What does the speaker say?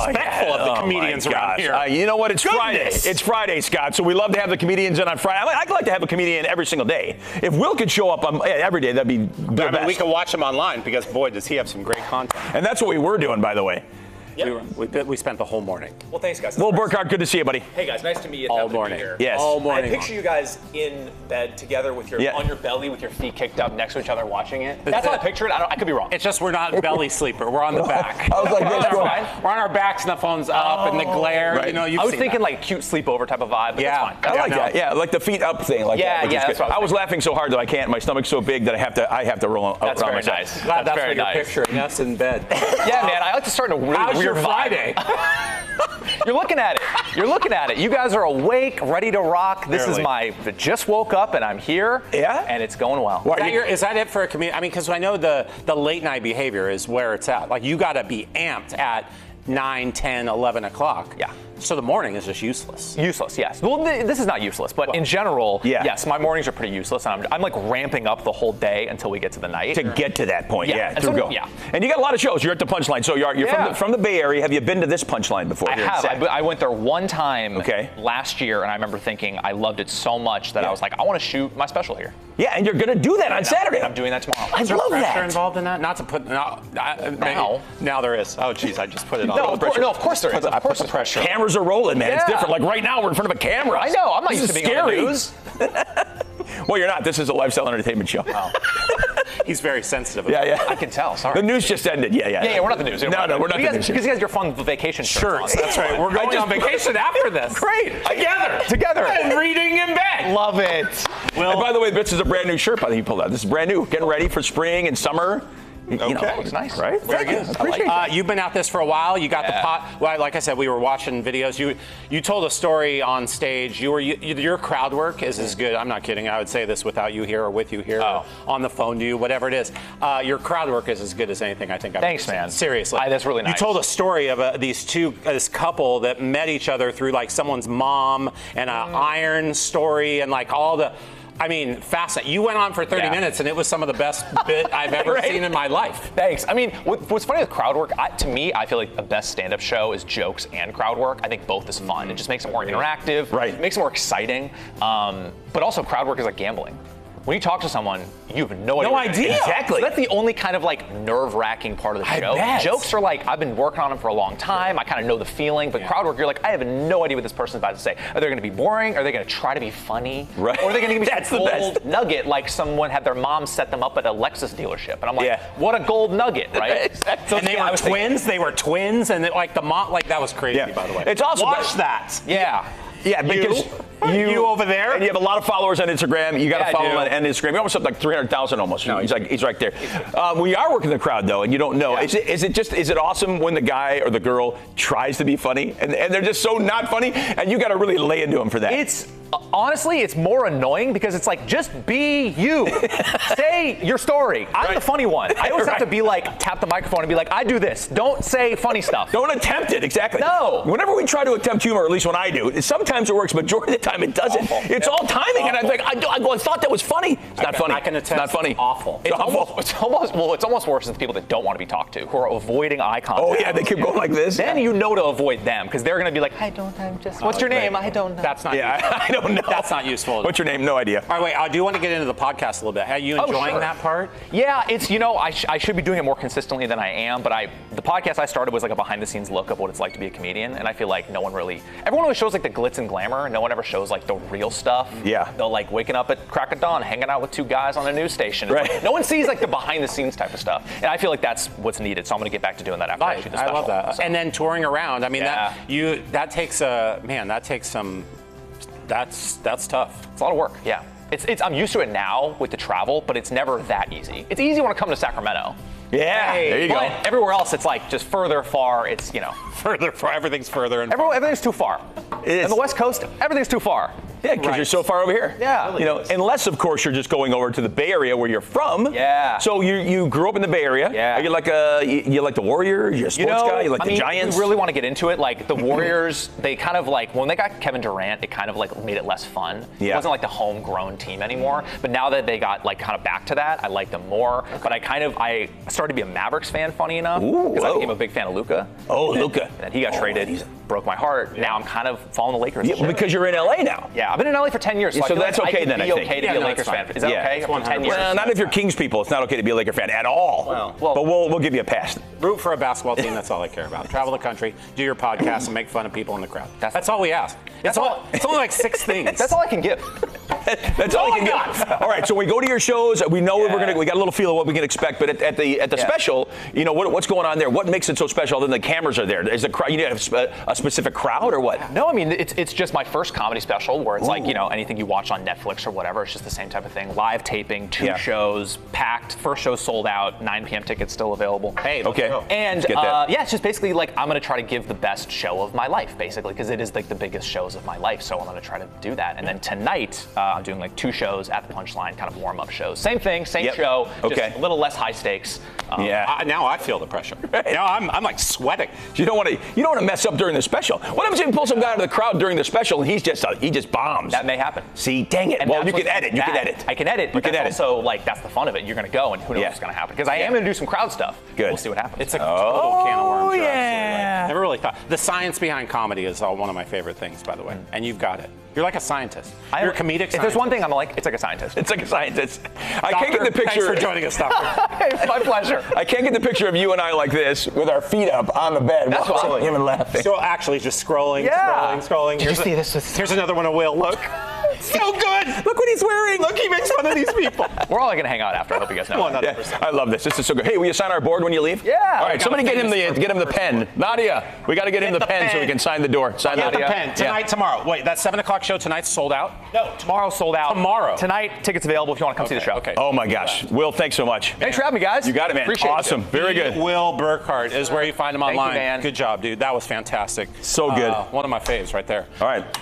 respectful of the comedians around here. You know what? It's Friday. It's Friday, Scott. So we love to have the comedians in on Friday. I'd like to have a comedian every single day. If Will could show up every day, that'd be the best. We could watch him online because, boy, does he have some great content. And that's what we were doing, by the way. Yep. We spent the whole morning. Well, thanks, guys. Will Burkart, good to see you, buddy. Hey, guys, nice to meet you. All morning. Here. Yes. All morning. I picture you guys in bed together with your on your belly with your feet kicked up next to each other watching it. That's how I picture it. I could be wrong. It's just we're not belly sleeper. We're on the back. I was like, we're on our backs and the phone's up and the glare. Right. You know, I was thinking like cute sleepover type of vibe. But yeah, that's fine. I like that. Yeah, like the feet up thing. Like yeah, that, yeah. That's what I was laughing so hard that I can't. My stomach's so big that I have to roll around That's very myself. nice. Glad that's very what nice. you're picturing us in bed. Yeah, man. I like to start in a really How's weird your vibe. Friday? You're looking at it. You're looking at it. You guys are awake, ready to rock. This is my just woke up and I'm here. Yeah. And it's going well. Is that it for a comedian? I mean, because I know the late night behavior is where it's at. Like, you got to be amped at 9, 10, 11 o'clock. Yeah. So the morning is just useless. Useless, yes. Well, this is not useless, but in general, yes, my mornings are pretty useless. And I'm like ramping up the whole day until we get to the night. To get to that point, And you got a lot of shows. You're at the Punchline, so you're from the Bay Area. Have you been to this Punchline before? I have. I went there one time last year, and I remember thinking I loved it so much that I was like, I want to shoot my special here. Yeah, and you're going to do that on Saturday. I'm doing that tomorrow. I love that. Is there involved in that? Not to put now there is. Oh, geez, I just put it on. No, of course there is. I put the pressure. Cameras are rolling, man. It's different. Like right now, we're in front of a camera. I know. I'm not used to being scary. on the news. Well, you're not. This is a lifestyle entertainment show. Oh. He's very sensitive. Yeah. I can tell. Sorry. The news just ended. Yeah, we're not the news. No, we're not the news. Because you guys your fun vacation shirts. That's right. We're going on vacation after this. Great. Together. And reading in bed. Love it. Well, and by the way, this is a brand new shirt. By the way, you pulled out. This is brand new. Getting ready for spring and summer. You know, looks nice, right? Very good. Appreciate you've been at this for a while. You got the pot. Well, like I said, we were watching videos. You told a story on stage. Your crowd work is as good. I'm not kidding. I would say this without you here or with you here or on the phone to you, whatever it is. Your crowd work is as good as anything I think I've ever seen. man. Seriously. That's really nice. You told a story of this couple that met each other through like someone's mom and an iron story and like all the. I mean, fascinating. You went on for 30 minutes, and it was some of the best bit I've ever seen in my life. Thanks. I mean, what's funny with crowd work, to me, I feel like the best stand-up show is jokes and crowd work. I think both is fun. It just makes it more interactive. Right. It makes it more exciting. But also, crowd work is like gambling. When you talk to someone, you have no idea. Exactly. So that's the only kind of like nerve-wracking part of the show. Bet. Jokes are like, I've been working on them for a long time. I kind of know the feeling. But crowd work, you're like, I have no idea what this person's about to say. Are they going to be boring? Are they going to try to be funny? Right. Or are they going to give me That's some the gold best. nugget like someone had their mom set them up at a Lexus dealership? And I'm like, what a gold nugget, right? So and they were twins. They were twins, and like the mom, like that was crazy. By the way, it's also watch that. Yeah. Yeah, because you over there, and you have a lot of followers on Instagram. You got to follow him on Instagram. You almost have like 300,000 almost. No, he's right there. We are working the crowd though, and you don't know. Is it awesome when the guy or the girl tries to be funny and they're just so not funny, and you got to really lay into them for that? Honestly, it's more annoying because it's like, just be you. Say your story. I'm the funny one. I always have to be like, tap the microphone and be like, I do this. Don't say funny stuff. Don't attempt it, exactly. No. Whenever we try to attempt humor, or at least when I do, sometimes it works, but majority of the time it doesn't. It's all timing, and I'm like, I thought that was funny. It's not funny. I can attest. It's not funny. It's awful. It's almost worse than the people that don't want to be talked to, who are avoiding eye contact. Oh yeah, they keep going like this. Then you know to avoid them because they're going to be like, what's your name? I don't know. That's not. I don't know. That's not useful. What's your name? No idea. All right, wait. I do want to get into the podcast a little bit. Are you enjoying that part? Yeah, it's I should be doing it more consistently than I am, but the podcast I started was like a behind-the-scenes look of what it's like to be a comedian, and I feel like everyone always shows like the glitz and glamour. No one ever shows like the real stuff. Yeah. They'll like waking up at crack of dawn, hanging out with two guys on a news station. Right. Like, no one sees like the behind-the-scenes type of stuff, and I feel like that's what's needed. So I'm gonna get back to doing that after I shoot the special. I love that. So. And then touring around. I mean, that takes some. That's tough. It's a lot of work. Yeah. I'm used to it now with the travel, but it's never that easy. It's easy when I come to Sacramento. Yeah, there you go. Everywhere else, it's like just further, far. It's further, far. Everything's further and everything's too far. It is. On the West Coast, everything's too far. Yeah, because you're so far over here. Yeah. You know, unless of course you're just going over to the Bay Area where you're from. Yeah. So you grew up in the Bay Area. Yeah. Are you like you like the Warriors? You're a sports guy. You like the Giants? We really want to get into it. Like the Warriors, they kind of like when they got Kevin Durant, it kind of like made it less fun. Yeah. It wasn't like the homegrown team anymore. But now that they got like kind of back to that, I like them more. But I started to be a Mavericks fan, funny enough, because I became a big fan of Luka. Oh, Luka. And then he got traded. Broke my heart. Now I'm kind of following the Lakers. Yeah, because you're in LA now. Yeah, I've been in LA for 10 years, so, So I feel that's like okay I then, be I think. okay to be a Lakers fan. Is that okay? It's 10 years. Well, not if you're Kings people. It's not okay to be a Laker fan at all. Well, but we'll give you a pass. Root for a basketball team. That's all I care about. Travel the country, do your podcast, and make fun of people in the crowd. That's all we ask. It's only like 6 things. That's all I can give. That's all I can get. All right, so we go to your shows. We know we got a little feel of what we can expect, but at the special, you know, what's going on there? What makes it so special other than the cameras are there? Is the crowd, you need a specific crowd or what? No, I mean it's just my first comedy special where it's like, you know, anything you watch on Netflix or whatever. It's just the same type of thing. Live taping, 2 shows, packed. First show sold out. 9 p.m. tickets still available. Hey, okay. And it's just basically like I'm gonna try to give the best show of my life, basically, because it is like the biggest shows of my life. So I'm gonna try to do that. And then tonight I'm doing like 2 shows at the Punchline, kind of warm-up shows. Same thing, same show, just a little less high stakes. Now I feel the pressure. Now I'm like sweating. You don't want to mess up during the special. What happens if you pull some guy out of the crowd during the special and he just bombs? That may happen. See, dang it. And well, you can edit. You can edit. I can edit, but that's also like that's the fun of it. You're gonna go and who knows what's gonna happen? Because I am gonna do some crowd stuff. Good. We'll see what happens. It's a total can of worms. Yeah. Absolutely. Never really thought. The science behind comedy is one of my favorite things, by the way. And you've got it. You're like a scientist. You're a comedic scientist. If there's one thing I'm like, it's like a scientist. It's like a scientist. I Doctor, can't get the picture. Thanks for joining us, Doctor. It's my pleasure. I can't get the picture of you and I like this with our feet up on the bed. That's what him and laughing. So actually, just scrolling. Did you see this? Here's another one of Will. Look. So good. Look what he's wearing. Look, he makes fun of these people. We're all gonna hang out after. I hope you guys know. 100%. I love this. This is so good. Hey, will you sign our board when you leave? Yeah. All right, somebody get him the pen. Nadia, we got to get him the pen so we can sign the door. Sign Get the Nadia. pen. Tonight, tomorrow. Wait, that 7 o'clock show tonight's sold out? No, tomorrow's sold out. Tomorrow. Tonight, tickets available if you want to come see the show. Okay. Oh my gosh, Will, thanks so much. Thanks for having me, guys. You got it, man. Appreciate Awesome. it. Very good. Will Burkart is where you find him Thank you, online. man. Good job, dude. That was fantastic. So good. One of my faves right there. All right.